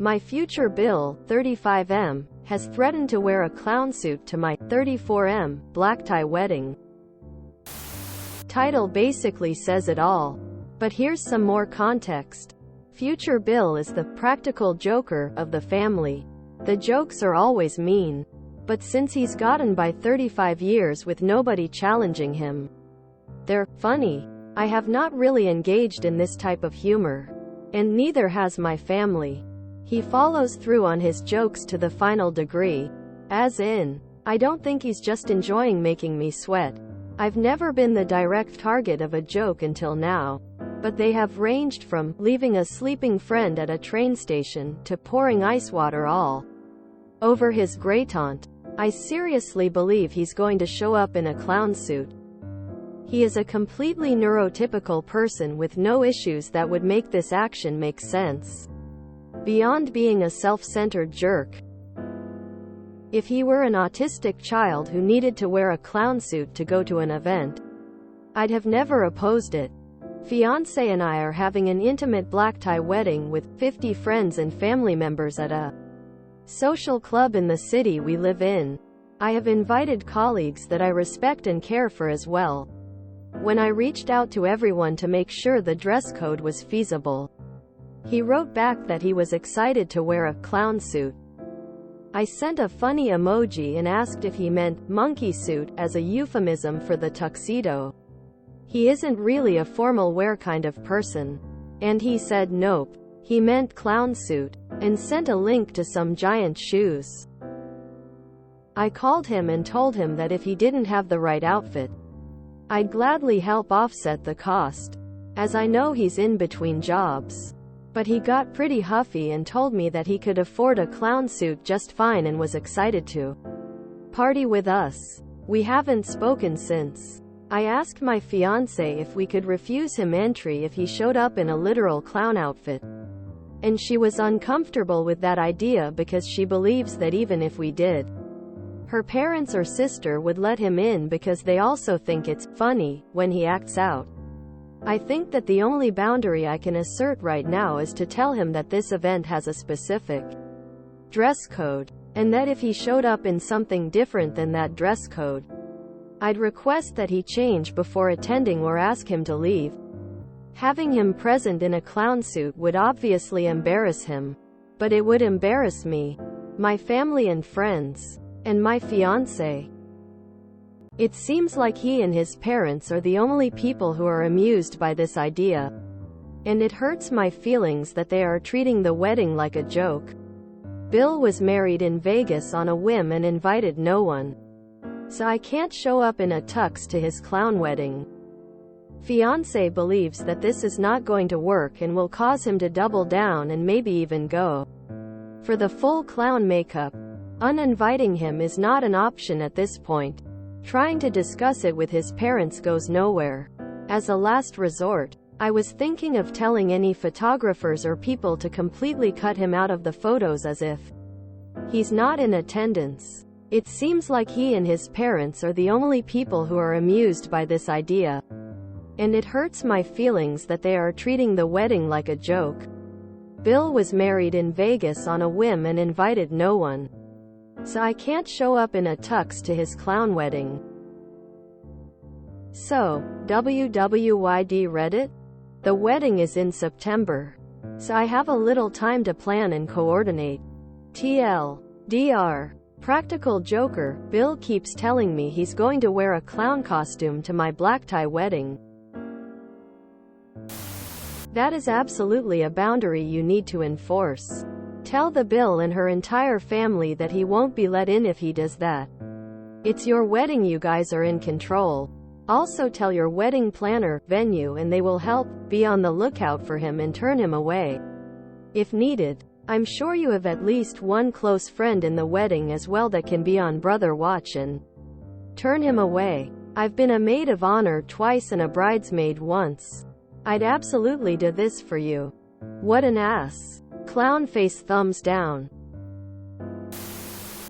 My future Bill, 35M, has threatened to wear a clown suit to my 34M black tie wedding. Title basically says it all. But here's some more context. Future Bill is the practical joker of the family. The jokes are always mean. But since he's gotten by 35 years with nobody challenging him, they're funny. I have not really engaged in this type of humor. And neither has my family. He follows through on his jokes to the final degree. As in, I don't think he's just enjoying making me sweat. I've never been the direct target of a joke until now. But they have ranged from leaving a sleeping friend at a train station to pouring ice water all over his great-aunt. I seriously believe he's going to show up in a clown suit. He is a completely neurotypical person with no issues that would make this action make sense. Beyond being a self-centered jerk. If he were an autistic child who needed to wear a clown suit to go to an event, I'd have never opposed it. Fiancé and I are having an intimate black tie wedding with 50 friends and family members at a social club in the city we live in. I have invited colleagues that I respect and care for as well. When I reached out to everyone to make sure the dress code was feasible, he wrote back that he was excited to wear a clown suit. I sent a funny emoji and asked if he meant monkey suit as a euphemism for the tuxedo. He isn't really a formal wear kind of person. And he said nope, he meant clown suit, and sent a link to some giant shoes. I called him and told him that if he didn't have the right outfit, I'd gladly help offset the cost, as I know he's in between jobs. But he got pretty huffy and told me that he could afford a clown suit just fine and was excited to party with us. We haven't spoken since. I asked my fiancé if we could refuse him entry if he showed up in a literal clown outfit. And she was uncomfortable with that idea because she believes that even if we did, her parents or sister would let him in because they also think it's funny when he acts out. I think that the only boundary I can assert right now is to tell him that this event has a specific dress code, and that if he showed up in something different than that dress code, I'd request that he change before attending or ask him to leave. Having him present in a clown suit would obviously embarrass him, but it would embarrass me, my family and friends, and my fiancé. It seems like he and his parents are the only people who are amused by this idea. And it hurts my feelings that they are treating the wedding like a joke. Bill was married in Vegas on a whim and invited no one. So I can't show up in a tux to his clown wedding. Fiancé believes that this is not going to work and will cause him to double down and maybe even go for the full clown makeup. Uninviting him is not an option at this point. Trying to discuss it with his parents goes nowhere. As a last resort, I was thinking of telling any photographers or people to completely cut him out of the photos as if he's not in attendance. It seems like he and his parents are the only people who are amused by this idea. And it hurts my feelings that they are treating the wedding like a joke. Bill was married in Vegas on a whim and invited no one. So I can't show up in a tux to his clown wedding. So, WWYD Reddit? The wedding is in September. So I have a little time to plan and coordinate. TLDR. Practical joker, Bill keeps telling me he's going to wear a clown costume to my black tie wedding. That is absolutely a boundary you need to enforce. Tell the Bill and her entire family that he won't be let in if he does that. It's your wedding, you guys are in control. Also tell your wedding planner, venue, and they will help. Be on the lookout for him and turn him away if needed. I'm sure you have at least one close friend in the wedding as well that can be on brother watch and turn him away. I've been a maid of honor twice and a bridesmaid once. I'd absolutely do this for you. What an ass. Clown face thumbs down.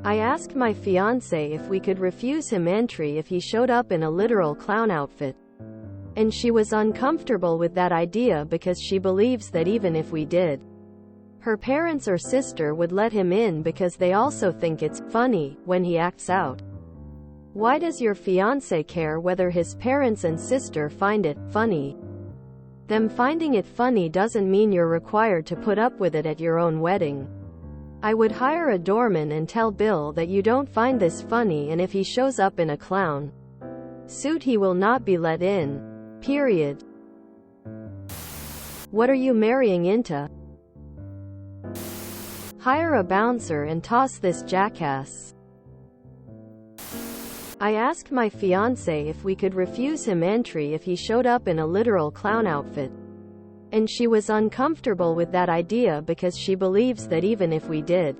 I asked my fiancé if we could refuse him entry if he showed up in a literal clown outfit. And she was uncomfortable with that idea because she believes that even if we did, Her parents or sister would let him in because they also think it's funny when he acts out. Why does your fiancé care whether his parents and sister find it funny? Them finding it funny doesn't mean you're required to put up with it at your own wedding. I would hire a doorman and tell Bill that you don't find this funny, and if he shows up in a clown suit he will not be let in. Period. What are you marrying into? Hire a bouncer and toss this jackass. I asked my fiancé if we could refuse him entry if he showed up in a literal clown outfit. And she was uncomfortable with that idea because she believes that even if we did,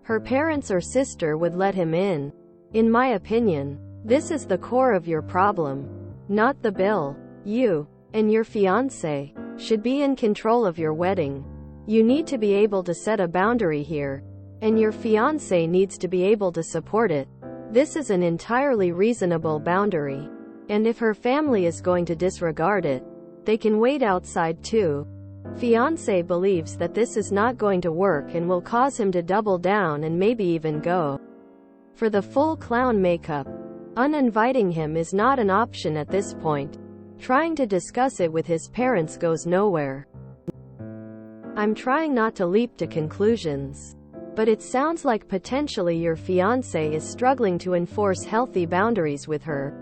her parents or sister would let him in. In my opinion, this is the core of your problem, not the bill. You and your fiancé should be in control of your wedding. You need to be able to set a boundary here, and your fiancé needs to be able to support it. This is an entirely reasonable boundary, and if her family is going to disregard it, they can wait outside too. Fiancé believes that this is not going to work and will cause him to double down and maybe even go for the full clown makeup. Uninviting him is not an option at this point. Trying to discuss it with his parents goes nowhere. I'm trying not to leap to conclusions, but it sounds like potentially your fiancé is struggling to enforce healthy boundaries with her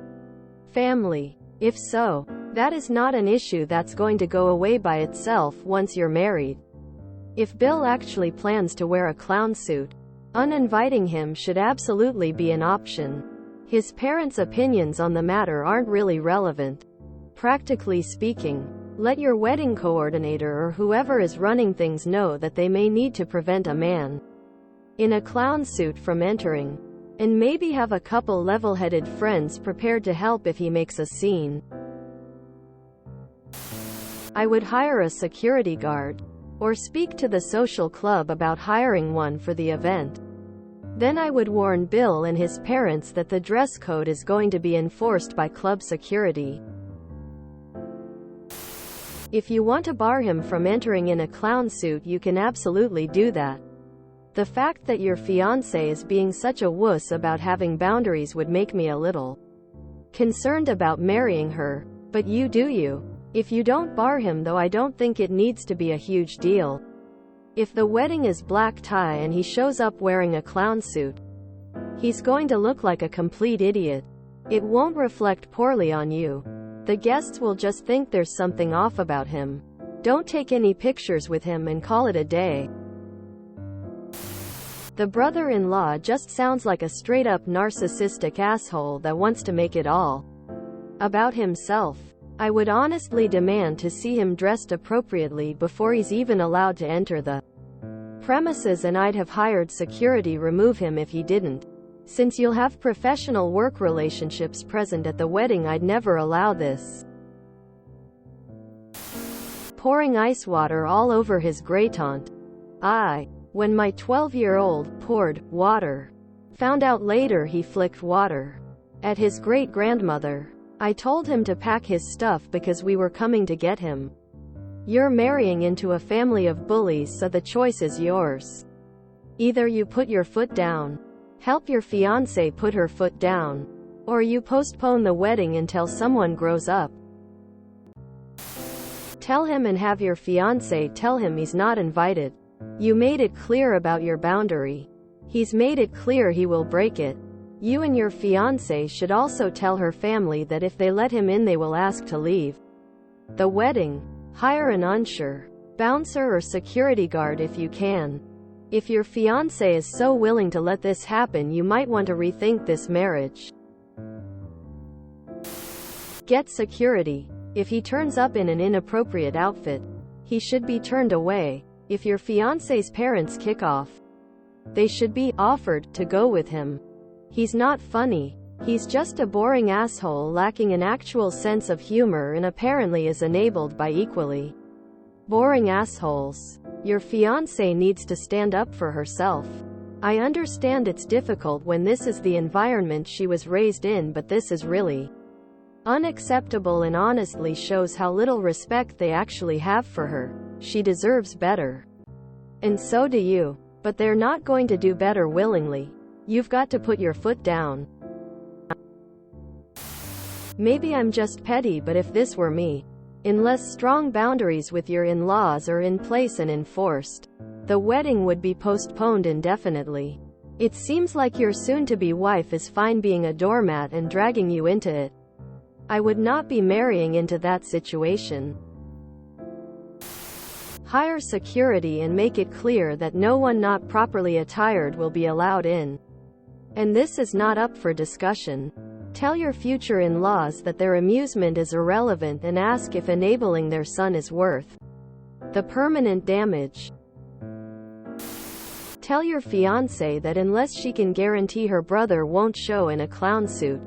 family. If so, that is not an issue that's going to go away by itself once you're married. If Bill actually plans to wear a clown suit, uninviting him should absolutely be an option. His parents' opinions on the matter aren't really relevant. Practically speaking, let your wedding coordinator or whoever is running things know that they may need to prevent a man in a clown suit from entering, and maybe have a couple level-headed friends prepared to help if he makes a scene. I would hire a security guard, or speak to the social club about hiring one for the event. Then I would warn Bill and his parents that the dress code is going to be enforced by club security. If you want to bar him from entering in a clown suit, you can absolutely do that. The fact that your fiancé is being such a wuss about having boundaries would make me a little concerned about marrying her, but you do you. If you don't bar him though, I don't think it needs to be a huge deal. If the wedding is black tie and he shows up wearing a clown suit, he's going to look like a complete idiot. It won't reflect poorly on you. The guests will just think there's something off about him. Don't take any pictures with him and call it a day. The brother-in-law just sounds like a straight-up narcissistic asshole that wants to make it all about himself. I would honestly demand to see him dressed appropriately before he's even allowed to enter the premises, and I'd have hired security remove him if he didn't. Since you'll have professional work relationships present at the wedding, I'd never allow this. Pouring ice water all over his great-aunt. When my 12-year-old poured water, found out later he flicked water at his great-grandmother. I told him to pack his stuff because we were coming to get him. You're marrying into a family of bullies, so the choice is yours. Either you put your foot down, help your fiancé put her foot down, or you postpone the wedding until someone grows up. Tell him and have your fiancé tell him he's not invited. You made it clear about your boundary. He's made it clear he will break it. You and your fiancé should also tell her family that if they let him in they will ask to leave the wedding. Hire an usher, bouncer or security guard if you can. If your fiancé is so willing to let this happen, you might want to rethink this marriage. Get security. If he turns up in an inappropriate outfit, he should be turned away. If your fiancé's parents kick off, they should be offered to go with him. He's not funny. He's just a boring asshole lacking an actual sense of humor and apparently is enabled by equally boring assholes. Your fiancé needs to stand up for herself. I understand it's difficult when this is the environment she was raised in, but this is really unacceptable and honestly shows how little respect they actually have for her. She deserves better. And so do you. But they're not going to do better willingly. You've got to put your foot down. Maybe I'm just petty, but if this were me, unless strong boundaries with your in-laws are in place and enforced, the wedding would be postponed indefinitely. It seems like your soon-to-be wife is fine being a doormat and dragging you into it. I would not be marrying into that situation. Hire security and make it clear that no one not properly attired will be allowed in. And this is not up for discussion. Tell your future in-laws that their amusement is irrelevant and ask if enabling their son is worth the permanent damage. Tell your fiancé that unless she can guarantee her brother won't show in a clown suit,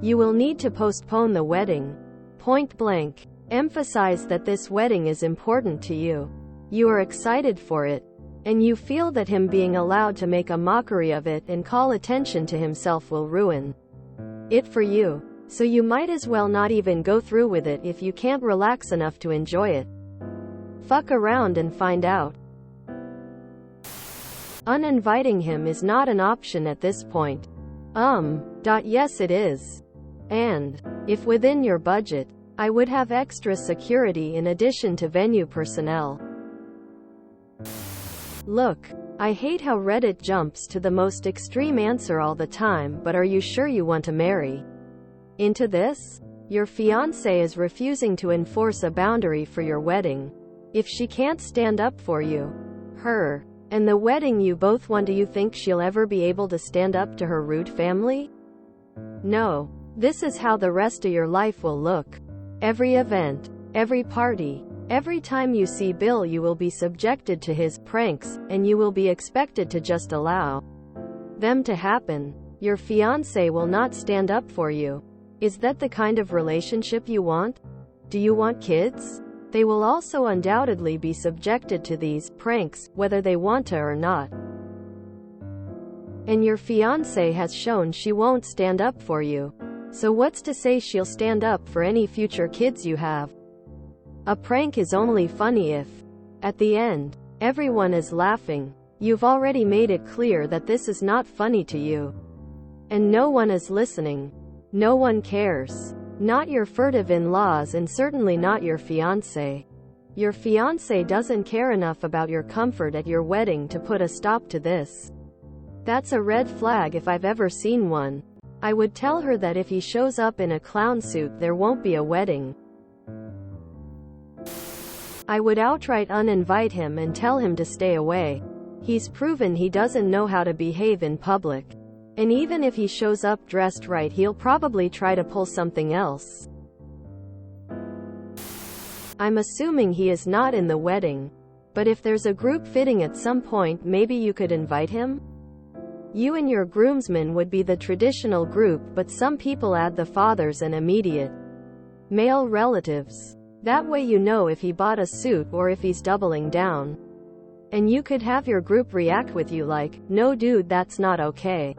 you will need to postpone the wedding. Point blank. Emphasize that this wedding is important to you. You are excited for it, and you feel that him being allowed to make a mockery of it and call attention to himself will ruin it for you. So you might as well not even go through with it if you can't relax enough to enjoy it. Fuck around and find out. Uninviting him is not an option at this point. Yes it is. And, if within your budget, I would have extra security in addition to venue personnel. Look, I hate how Reddit jumps to the most extreme answer all the time, but are you sure you want to marry into this? Your fiancé is refusing to enforce a boundary for your wedding. If she can't stand up for you, her, and the wedding you both want, do you think she'll ever be able to stand up to her rude family? No. This is how the rest of your life will look. Every event, every party, every time you see Bill, you will be subjected to his pranks, and you will be expected to just allow them to happen. Your fiancé will not stand up for you. Is that the kind of relationship you want? Do you want kids? They will also undoubtedly be subjected to these pranks, whether they want to or not. And your fiancé has shown she won't stand up for you. So what's to say she'll stand up for any future kids you have? A prank is only funny if, at the end, everyone is laughing. You've already made it clear that this is not funny to you. And no one is listening. No one cares. Not your furtive in-laws and certainly not your fiancé. Your fiancé doesn't care enough about your comfort at your wedding to put a stop to this. That's a red flag if I've ever seen one. I would tell her that if he shows up in a clown suit, there won't be a wedding. I would outright uninvite him and tell him to stay away. He's proven he doesn't know how to behave in public. And even if he shows up dressed right, he'll probably try to pull something else. I'm assuming he is not in the wedding. But if there's a group fitting at some point, maybe you could invite him? You and your groomsmen would be the traditional group, but some people add the fathers and immediate male relatives. That way you know if he bought a suit or if he's doubling down. And you could have your group react with you like, "No dude, that's not okay.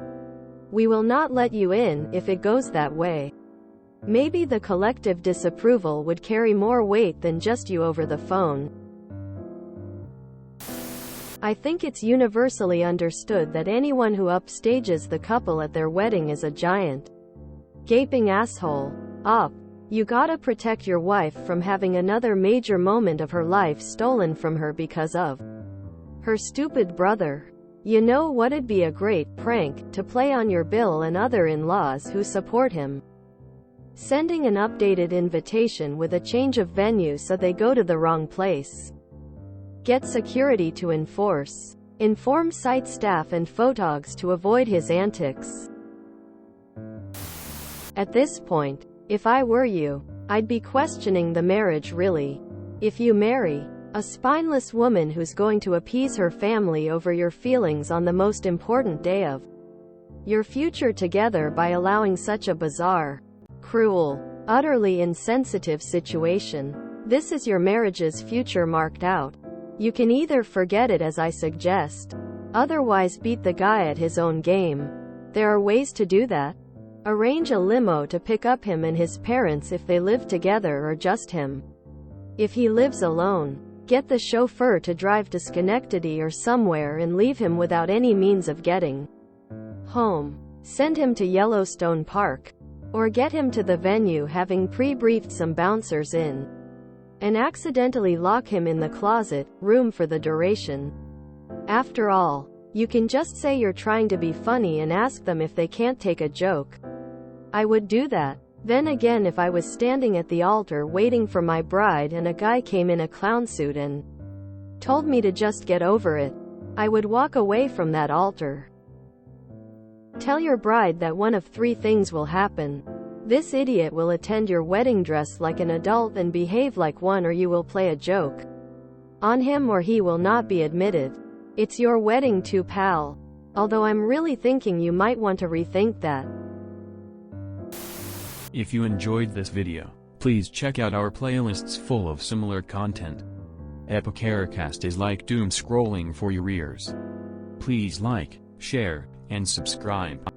We will not let you in," if it goes that way. Maybe the collective disapproval would carry more weight than just you over the phone. I think it's universally understood that anyone who upstages the couple at their wedding is a giant gaping asshole. You gotta protect your wife from having another major moment of her life stolen from her because of her stupid brother. You know what'd be a great prank to play on your Bill and other in-laws who support him? Sending an updated invitation with a change of venue so they go to the wrong place. Get security to enforce. Inform site staff and photogs to avoid his antics. At this point, if I were you, I'd be questioning the marriage really. If you marry a spineless woman who's going to appease her family over your feelings on the most important day of your future together by allowing such a bizarre, cruel, utterly insensitive situation, this is your marriage's future marked out. You can either forget it as I suggest, otherwise beat the guy at his own game. There are ways to do that. Arrange a limo to pick up him and his parents if they live together or just him. If he lives alone, Get the chauffeur to drive to Schenectady or somewhere and leave him without any means of getting home. Send him to Yellowstone Park. Or get him to the venue having pre-briefed some bouncers in. And accidentally lock him in the closet room for the duration. After all, you can just say you're trying to be funny and ask them if they can't take a joke. I would do that. Then again, if I was standing at the altar waiting for my bride and a guy came in a clown suit and told me to just get over it, I would walk away from that altar. Tell your bride that one of three things will happen. This idiot will attend your wedding dressed like an adult and behave like one, or you will play a joke on him, or he will not be admitted. It's your wedding too, pal. Although I'm really thinking you might want to rethink that. If you enjoyed this video, please check out our playlists full of similar content. Epicaricast is like doom scrolling for your ears. Please like, share, and subscribe.